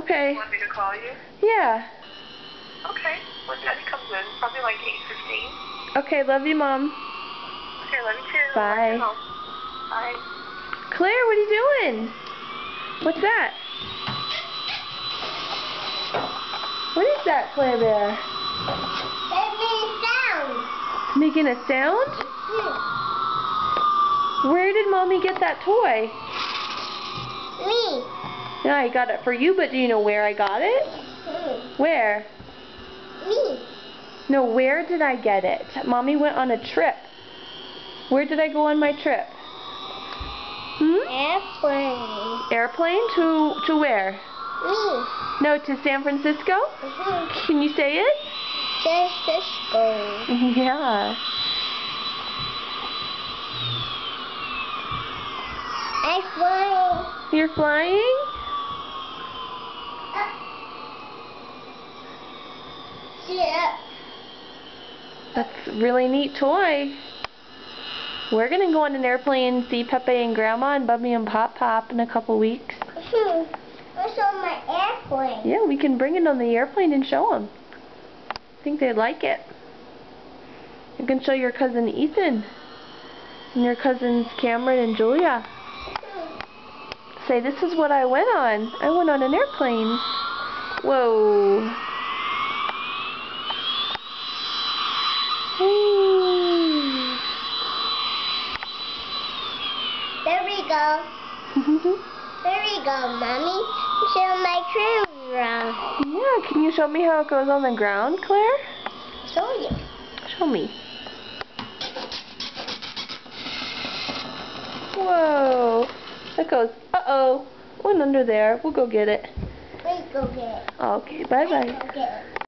Okay. You want me to call you? Yeah. Okay. When Daddy comes in, probably like 8:15. Okay, love you, Mom. Okay, love you too. Bye. Bye. Claire, what are you doing? What's that? What is that, Claire Bear? It Making a sound? Where did Mommy get that toy? Me. Yeah, I got it for you, but do you know where I got it? Where? Me. No, where did I get it? Mommy went on a trip. Where did I go on my trip? Airplane. Airplane? To where? Me. No, to San Francisco? Can you say it? San Francisco. Yeah. I'm flying. You're flying? Yeah. That's a really neat toy. We're going to go on an airplane and see Pepe and Grandma and Bubby and Pop Pop in a couple weeks. What's on my airplane? Yeah, we can bring it on the airplane and show them. I think they'd like it. You can show your cousin Ethan and your cousins Cameron and Julia. Say, this is what I went on. I went on an airplane. Whoa. Whee. There we go. There we go, Mommy. Show my tree around. Yeah, can you show me how it goes on the ground, Claire? Show you. Show me. Whoa. That goes, uh-oh. Went under there. We'll go get it. Let's go get it. Okay, bye-bye. Let's go get it.